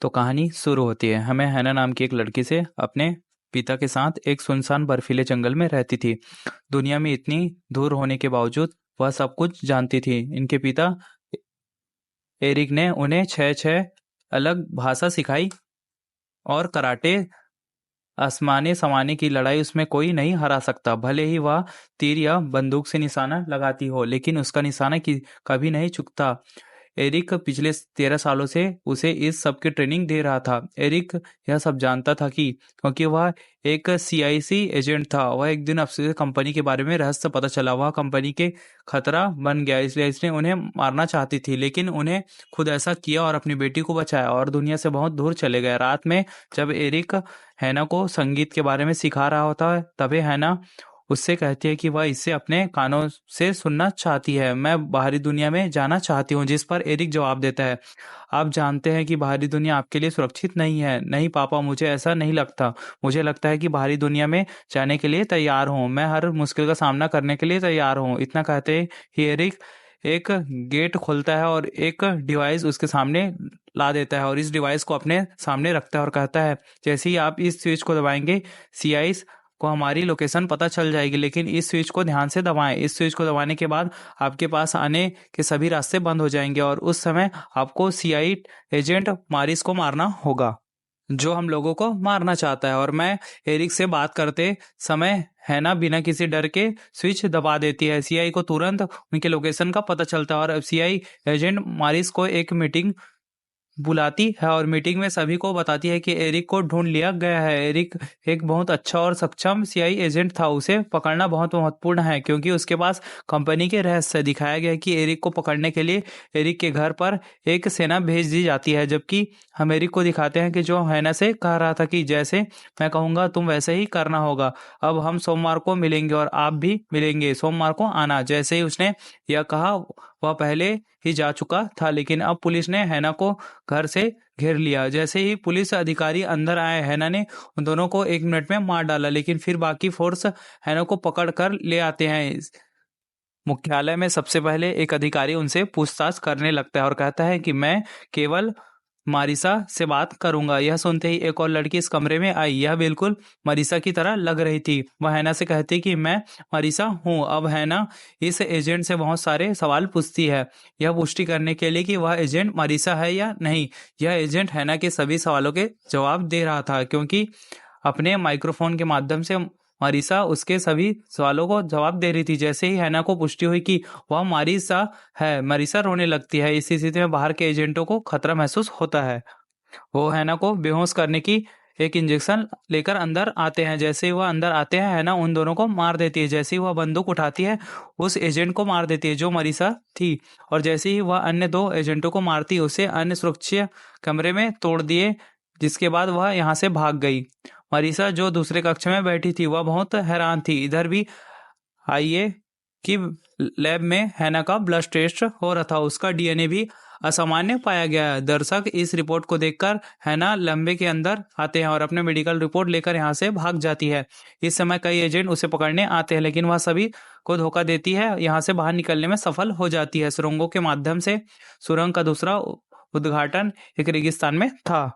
तो कहानी शुरू होती है। हमें हैना नाम की एक लड़की से अपने पिता के साथ एक सुनसान बर्फीले जंगल में रहती थी। दुनिया में इतनी दूर होने के बावजूद वह सब कुछ जानती थी। इनके पिता एरिक ने उन्हें छह छह अलग भाषा सिखाई और कराटे आसमाने समाने की लड़ाई उसमें कोई नहीं हरा सकता। भले ही वह तीर या बंदूक से निशाना लगाती हो, लेकिन उसका निशाना कभी नहीं चूकता। एरिक पिछले 13 सालों से उसे इस सब की ट्रेनिंग दे रहा था। एरिक यह सब जानता था कि क्योंकि वह एक सीआईसी एजेंट था, वह एक दिन अफसर कंपनी के बारे में रहस्य पता चला। वह कंपनी के खतरा बन गया, इसलिए इसने उन्हें मारना चाहती थी, लेकिन उन्हें खुद ऐसा किया और अपनी बेटी को बचाया और दुनिया से बहुत दूर चले गए। रात में जब एरिक हैना को संगीत के बारे में सिखा रहा होता है, तभी हैना उससे कहती है कि वह इसे अपने कानों से सुनना चाहती है। मैं बाहरी दुनिया में जाना चाहती हूँ। जिस पर एरिक जवाब देता है, आप जानते हैं कि बाहरी दुनिया आपके लिए सुरक्षित नहीं है। नहीं पापा, मुझे ऐसा नहीं लगता। मुझे लगता है कि बाहरी दुनिया में जाने के लिए तैयार हूँ। मैं हर मुश्किल का सामना करने के लिए तैयार हूँ। इतना कहते ही एरिक एक गेट खोलता है और एक डिवाइस उसके सामने ला देता है और इस डिवाइस को अपने सामने रखता है और कहता है, जैसे ही आप इस स्विच को दबाएंगे सीआई को हमारी लोकेशन पता चल जाएगी, लेकिन इस स्विच को ध्यान से दबाएं। इस स्विच को दबाने के बाद आपके पास आने के सभी रास्ते बंद हो जाएंगे और उस समय आपको सीआई एजेंट मारिस को मारना होगा, जो हम लोगों को मारना चाहता है। और मैं एरिक से बात करते समय हैना बिना किसी डर के स्विच दबा देती है। सीआई को तुरंत उनके लोकेशन का पता चलता है और सीआई एजेंट मारिस को एक मीटिंग बुलाती है और मीटिंग में सभी को बताती है कि एरिक को ढूंढ लिया गया है। एरिक एक बहुत अच्छा और सक्षम सीआई एजेंट था। उसे पकड़ना बहुत महत्वपूर्ण है क्योंकि उसके पास कंपनी के रहस्य। दिखाया गया है कि एरिक को पकड़ने के लिए एरिक के घर पर एक सेना भेज दी जाती है, जबकि हम एरिक को दिखाते हैं कि जो हैना से कह रहा था कि जैसे मैं कहूँगा तुम वैसे ही करना होगा। अब हम सोमवार को मिलेंगे और आप भी मिलेंगे। सोमवार को आना। जैसे ही उसने यह कहा, वह पहले ही जा चुका था, लेकिन अब पुलिस ने हैना को घर से घेर लिया। जैसे ही पुलिस अधिकारी अंदर आए, हैना ने उन दोनों को 1 मिनट में मार डाला, लेकिन फिर बाकी फोर्स हैना को पकड़ कर ले आते हैं। मुख्यालय में सबसे पहले एक अधिकारी उनसे पूछताछ करने लगता है और कहता है कि मैं केवल मारिसा से बात करूंगा। यह सुनते ही एक और लड़की इस कमरे में आई। यह बिल्कुल मारिसा की तरह लग रही थी। वह हैना से कहती कि मैं मारिसा हूँ। अब हैना इस एजेंट से बहुत सारे सवाल पूछती है, यह पुष्टि करने के लिए कि वह एजेंट मारिसा है या नहीं। यह एजेंट हैना के सभी सवालों के जवाब दे रहा था, क्योंकि अपने माइक्रोफोन के माध्यम से मारिसा उसके सभी सवालों को जवाब दे रही थी। जैसे ही हैना को पुष्टि हुई कि वह मारिसा है, मारिसा रोने लगती है। इस स्थिति में बाहर के एजेंटों को खतरा महसूस होता है। वो हैना को बेहोश करने की एक इंजेक्शन लेकर अंदर आते हैं। जैसे ही वह अंदर आते हैं, हैना उन दोनों को मार देती है। जैसे ही वह बंदूक उठाती है, उस एजेंट को मार देती है जो मारिसा थी, और जैसे ही वह अन्य 2 एजेंटों को मारती है, उसे अन्य सुरक्षा कमरे में तोड़ दिए, जिसके बाद वह यहाँ से भाग गई। मारिसा जो दूसरे कक्ष में बैठी थी, वह बहुत हैरान थी। इधर भी आईए की लैब में हैना का ब्लड टेस्ट हो रहा था। उसका डीएनए भी असामान्य पाया गया है। दर्शक इस रिपोर्ट को देखकर हैना लंबे के अंदर आते हैं और अपने मेडिकल रिपोर्ट लेकर यहाँ से भाग जाती है। इस समय कई एजेंट उसे पकड़ने आते हैं, लेकिन वह सभी को धोखा देती है। यहाँ से बाहर निकलने में सफल हो जाती है। सुरंगों के माध्यम से सुरंग का दूसरा उद्घाटन एक रेगिस्तान में था।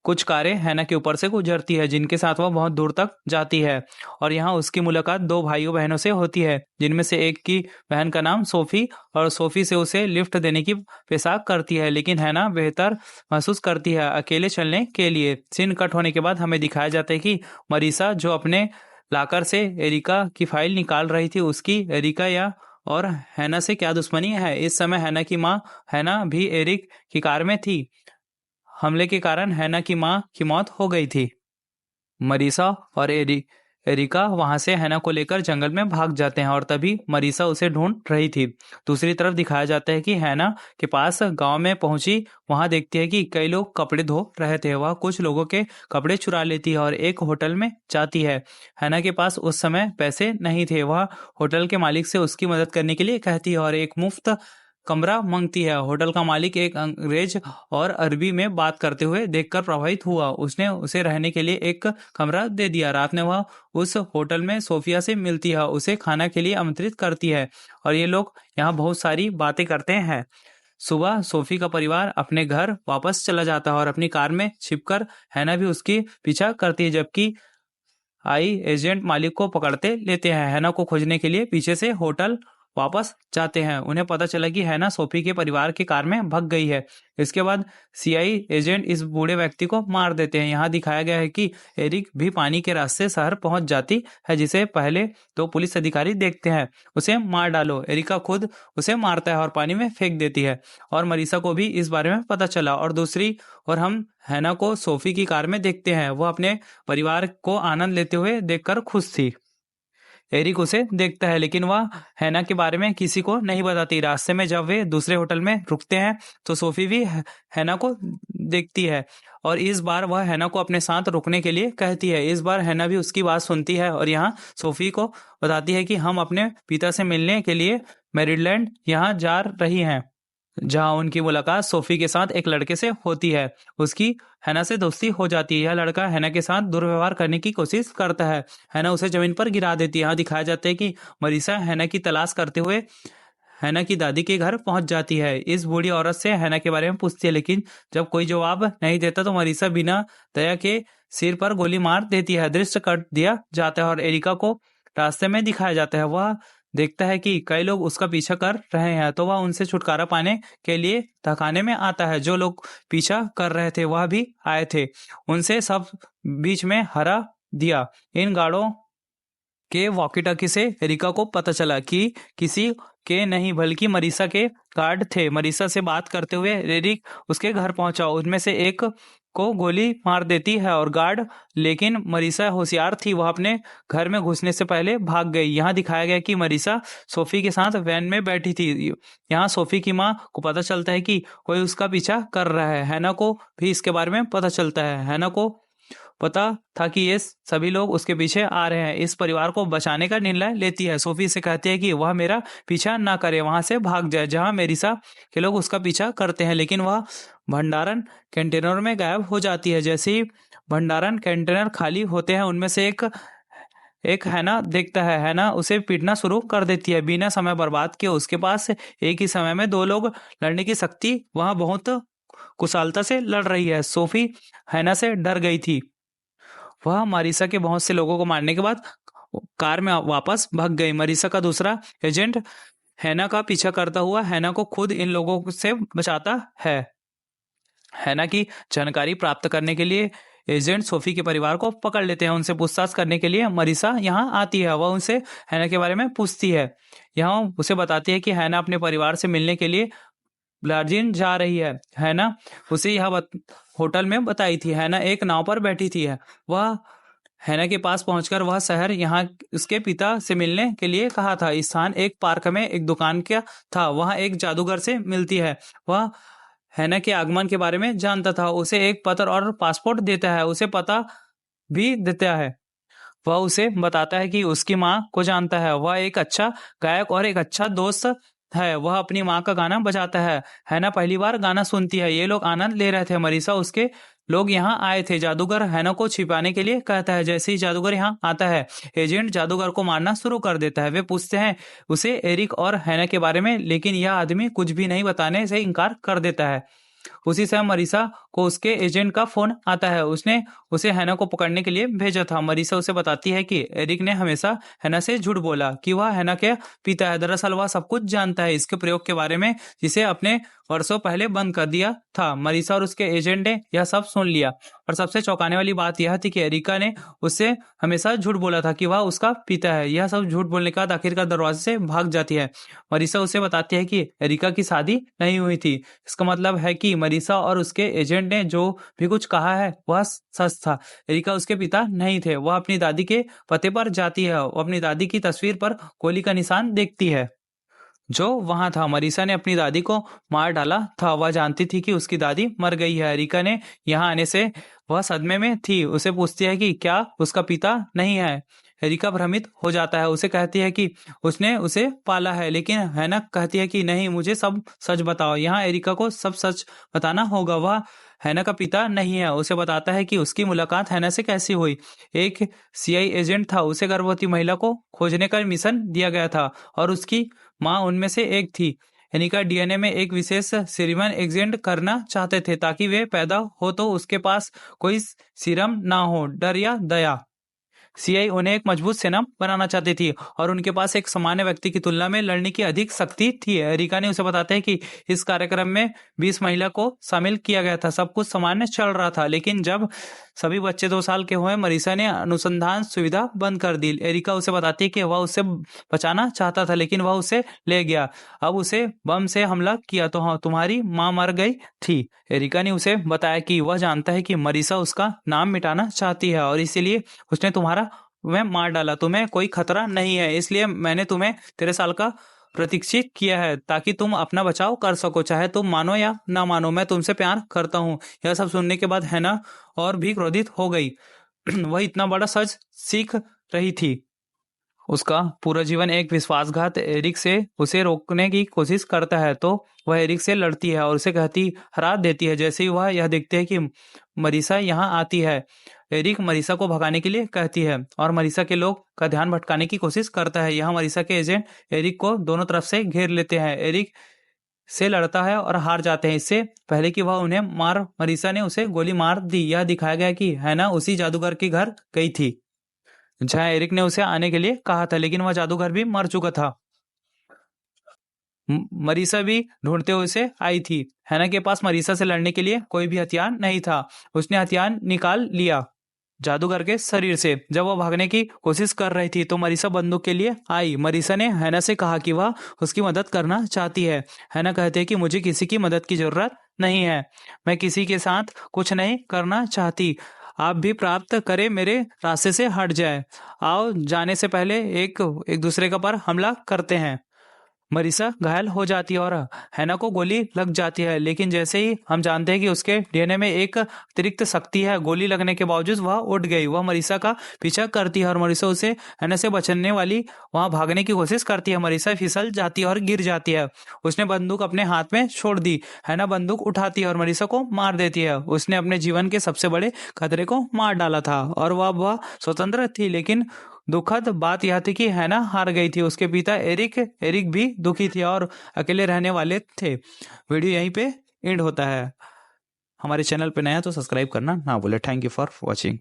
कुछ कारें हैना के ऊपर से गुजरती है, जिनके साथ वह बहुत दूर तक जाती है, और यहाँ उसकी मुलाकात 2 भाइयों बहनों से होती है, जिनमें से एक की बहन का नाम सोफी, और सोफी से उसे लिफ्ट देने की पेशाकश करती है, लेकिन हैना बेहतर महसूस करती है अकेले चलने के लिए। सीन कट होने के बाद हमें दिखाया जाता है कि मरीसा जो अपने लाकर से एरिका की फाइल निकाल रही थी, उसकी एरिका या और हैना से क्या दुश्मनी है। इस समय हैना की माँ हैना भी एरिक की कार में थी। हमले के कारण हैना की मां की मौत हो गई थी। मरीसा और एरिका वहां से हैना को लेकर जंगल में भाग जाते हैं और तभी मरीसा उसे ढूंढ रही थी। दूसरी तरफ दिखाया जाता है कि हैना के पास गांव में पहुंची, वहां देखती है कि कई लोग कपड़े धो रहे थे। वह कुछ लोगों के कपड़े चुरा लेती है और एक होटल में जाती है। हैना के पास उस समय पैसे नहीं थे। वह होटल के मालिक से उसकी मदद करने के लिए कहती है और एक मुफ्त कमरा मांगती है। होटल का मालिक एक अंग्रेज और अरबी में बात करते हुए देखकर प्रभावित हुआ। उसने उसे रहने के लिए एक कमरा दे दिया। रात में वह उस होटल में सोफिया से मिलती है, उसे खाना के लिए आमंत्रित करती है और ये लोग यहाँ बहुत सारी बातें करते हैं। सुबह सोफी का परिवार अपने घर वापस चला जाता है और अपनी कार में छिपकर हैना भी उसकी पीछा करती है, जबकि आई एजेंट मालिक को पकड़ते लेते हैं। हैना को खोजने के लिए पीछे से होटल वापस जाते हैं। उन्हें पता चला कि हैना सोफी के परिवार की कार में भाग गई है। इसके बाद सीआई एजेंट इस बूढ़े व्यक्ति को मार देते हैं। यहाँ दिखाया गया है कि एरिक भी पानी के रास्ते शहर पहुंच जाती है, जिसे पहले तो पुलिस अधिकारी देखते हैं। उसे मार डालो, एरिका खुद उसे मारता है और पानी में फेंक देती है। और मरीसा को भी इस बारे में पता चला। और दूसरी और हम हैना को सोफी की कार में देखते हैं। वह अपने परिवार को आनंद लेते हुए देखकर खुश थी। एरिक उसे देखता है, लेकिन वह हैना के बारे में किसी को नहीं बताती। रास्ते में जब वे दूसरे होटल में रुकते हैं तो सोफी भी हैना को देखती है और इस बार वह हैना को अपने साथ रुकने के लिए कहती है। इस बार हैना भी उसकी बात सुनती है और यहाँ सोफी को बताती है कि हम अपने पिता से मिलने के लिए मैरीलैंड यहाँ जा रही हैं, जहां उनकी मुलाकात सोफी के साथ एक लड़के से होती है। उसकी हैना से दोस्ती हो जाती है। यह लड़का हैना के साथ दुर्व्यवहार करने की कोशिश करता है। हैना उसे जमीन पर गिरा देती है। यहाँ दिखाया जाता है कि मरीसा हैना की तलाश करते हुए हैना की दादी के घर पहुंच जाती है। इस बूढ़ी औरत से हैना के बारे में पूछती है, लेकिन जब कोई जवाब नहीं देता तो मरीसा बिना दया के सिर पर गोली मार देती है। दृश्य काट दिया जाता है और एरिका को रास्ते में दिखाया जाता है। वह देखता है कि कई लोग उसका पीछा कर रहे हैं, तो वह उनसे छुटकारा पाने के लिए थकाने में आता है। जो लोग पीछा कर रहे थे वह भी आए थे, उनसे सब बीच में हरा दिया। इन गार्डों के वॉकी टॉकी से एरिका को पता चला कि किसी के नहीं बल्कि मरीसा के गार्ड थे। मरीसा से बात करते हुए एरिक उसके घर पहुंचा। उनमें से एक को गोली मार देती है और गार्ड, लेकिन मरीसा होशियार थी, वह अपने घर में घुसने से पहले भाग गई। यहाँ दिखाया गया कि मरीसा सोफी के साथ वैन में बैठी थी। यहाँ सोफी की माँ को पता चलता है कि कोई उसका पीछा कर रहा है। हैना को भी इसके बारे में पता चलता है। हैना को पता था कि ये सभी लोग उसके पीछे आ रहे हैं। इस परिवार को बचाने का निर्णय लेती है। सोफी से कहती है कि वह मेरा पीछा ना करे, वहां से भाग जाए जहां मेरिसा के लोग उसका पीछा करते हैं। लेकिन वह भंडारण कंटेनर में गायब हो जाती है। जैसे ही भंडारण कंटेनर खाली होते हैं, उनमें से एक हैना देखता है। हैना उसे पीटना शुरू कर देती है बिना समय बर्बाद किए। उसके पास एक ही समय में दो लोग लड़ने की शक्ति, वह बहुत कुशलता से लड़ रही है। सोफी हैना से डर गई थी। वह मरीसा के बहुत से लोगों को मारने के बाद कार में वापस भाग गई। मरीसा का दूसरा एजेंट हैना का पीछा करता हुआ हैना को खुद इन लोगों से बचाता है। हैना की जानकारी प्राप्त करने के लिए एजेंट सोफी के परिवार को पकड़ लेते हैं। उनसे पूछताछ करने के लिए मरीसा यहाँ आती है। वह उनसे हैना के बारे में पूछती है। यहाँ उसे बताती है कि हैना अपने परिवार से मिलने के लिए ब्लार्जिन जा रही है। हैना उसे यह होटल में बताई थी। हैना एक नाव पर बैठी थी। वह हैना के पास पहुंचकर वह शहर यहाँ उसके पिता से मिलने के लिए कहा था। इस स्थान एक पार्क में एक दुकान का था। वह एक जादूगर से मिलती है। वह हैना के आगमन के बारे में जानता था। उसे एक पत्र और पासपोर्ट देता है। उसे पता भी देता है। वह उसे बताता है कि उसकी माँ को जानता है। वह एक अच्छा गायक और एक अच्छा दोस्त है। वह अपनी माँ का गाना बजाता है। हैना पहली बार गाना सुनती है। ये लोग आनंद ले रहे थे। मरीसा उसके लोग यहाँ आए थे। जादूगर हैना को छिपाने के लिए कहता है। जैसे ही जादूगर यहाँ आता है, एजेंट जादूगर को मारना शुरू कर देता है। वे पूछते हैं उसे एरिक और हैना के बारे में, लेकिन यह आदमी कुछ भी नहीं बताने से इनकार कर देता है। उसी समय मरीसा को उसके एजेंट का फोन आता है। उसने उसे हैना को पकड़ने के लिए भेजा था। मरीसा उसे बताती है कि एरिक ने हमेशा हैना से झूठ बोला कि वह हैना के पिता है। दरअसल वह सब कुछ जानता है इसके प्रयोग के बारे में, जिसे अपने वर्षों पहले बंद कर दिया था। मरीसा और उसके एजेंट ने यह सब सुन लिया और सबसे चौंकाने वाली बात यह थी कि एरिका ने उससे हमेशा झूठ बोला था कि वह उसका पिता है। यह सब झूठ बोलने के बाद आखिरकार दरवाजे से भाग जाती है। मरीसा उसे बताती है कि एरिका की शादी नहीं हुई थी। इसका मतलब है कि मरीसा और उसके एजेंट ने जो भी कुछ कहा है वह सच था। एरिका उसके पिता नहीं थे। वह अपनी दादी के पते पर जाती है। वो अपनी दादी की तस्वीर पर गोली का निशान देखती है जो वहां था। मरीसा ने अपनी दादी को मार डाला था। वह जानती थी कि उसकी दादी मर गई है। एरिका ने यहाँ आने से वह सदमे में थी। उसे पूछती है कि क्या उसका पिता नहीं है। एरिका भ्रमित हो जाता है। उसे कहती है कि उसने उसे पाला है, लेकिन हैना कहती है कि नहीं, मुझे सब सच बताओ। यहाँ एरिका को सब सच बताना होगा। वह हैना का पिता नहीं है। उसे बताता है कि उसकी मुलाकात हैना से कैसी हुई। एक सीआई एजेंट था। उसे गर्भवती महिला को खोजने का मिशन दिया गया था और उसकी माँ उनमें से एक थी। एनिका डीएनए में एक विशेष सीरम एजेंट करना चाहते थे ताकि वे पैदा हो तो उसके पास कोई सीरम ना हो, डर या दया। सीआई उन्हें एक मजबूत सेना बनाना चाहती थी और उनके पास एक सामान्य व्यक्ति की तुलना में लड़ने की अधिक शक्ति थी। एरिका ने उसे बताते हैं कि इस कार्यक्रम में 20 महिला को शामिल किया गया था। सब कुछ सामान्य चल रहा था, लेकिन जब सभी बच्चे 2 साल के हुए, मरीसा ने अनुसंधान सुविधा बंद कर दी। एरिका उसे बताती है कि वह उसे बचाना चाहता था, लेकिन वह उसे ले गया। अब उसे बम से हमला किया तो हाँ, तुम्हारी माँ मर गई थी। एरिका ने उसे बताया कि वह जानता है कि मरीसा उसका नाम मिटाना चाहती है और इसीलिए उसने तुम्हें मार डाला। तुम्हें कोई खतरा नहीं है, इसलिए मैंने तुम्हें 13 साल का प्रतीक्षित किया है ताकि तुम अपना बचाव कर सको, चाहे तुम मानो या ना मानो। मैं तुमसे प्यार करता हूँ। यह सब सुनने के बाद हैना और भी क्रोधित हो गई। वह इतना बड़ा सच सीख रही थी। उसका पूरा जीवन एक विश्वासघात एरिक से उसे रोकने की कोशिश करता है, तो वह एरिक से लड़ती है और उसे हरा देती है। जैसे ही वह यह देखते हैं कि मरीसा यहाँ आती है, एरिक मरीसा को भगाने के लिए कहती है और मरीसा के लोग का ध्यान भटकाने की कोशिश करता है। यहाँ मरीसा के एजेंट एरिक को दोनों तरफ से घेर लेते हैं। एरिक से लड़ता है और हार जाते हैं। इससे पहले कि वह उन्हें मरीसा ने उसे गोली मार दी। यह दिखाया गया कि हैना उसी जादूगर के घर गई थी जहां एरिक ने उसे आने के लिए कहा था, लेकिन वह जादूगर भी मर चुका था। मरीसा भी ढूंढते हुए उसे आई थी। हैना के पास मरीसा से लड़ने के लिए कोई भी हथियार नहीं था। उसने हथियार निकाल लिया जादूगर के शरीर से। जब वह भागने की कोशिश कर रही थी तो मरीसा बंदूक के लिए आई। मरीसा ने हैना से कहा कि वह उसकी मदद करना चाहती है। हैना कहते हैं कि मुझे किसी की मदद की जरूरत नहीं है, मैं किसी के साथ कुछ नहीं करना चाहती। आप भी प्राप्त करें, मेरे रास्ते से हट जाए। आओ जाने से पहले एक दूसरे का पर हमला करते हैं। मरीसा घायल हो जाती है और हैना को गोली लग जाती है, लेकिन जैसे ही हम जानते हैं कि उसके डीएनए में एक अतिरिक्त शक्ति है, गोली लगने के बावजूद वह उठ गई। वह मरीसा का पीछा करती है और मरीसा उसे हैना से बचने वाली वहां भागने की कोशिश करती है। मरीसा फिसल जाती है और गिर जाती है। उसने बंदूक अपने हाथ में छोड़ दी। हैना बंदूक उठाती है और मरीसा को मार देती है। उसने अपने जीवन के सबसे बड़े खतरे को मार डाला था और वह स्वतंत्र थी, लेकिन दुखद बात यह थी कि हैना हार गई थी। उसके पिता एरिक भी दुखी थे और अकेले रहने वाले थे। वीडियो यहीं पे एंड होता है। हमारे चैनल पे नया तो सब्सक्राइब करना ना भूले। Thank you for watching.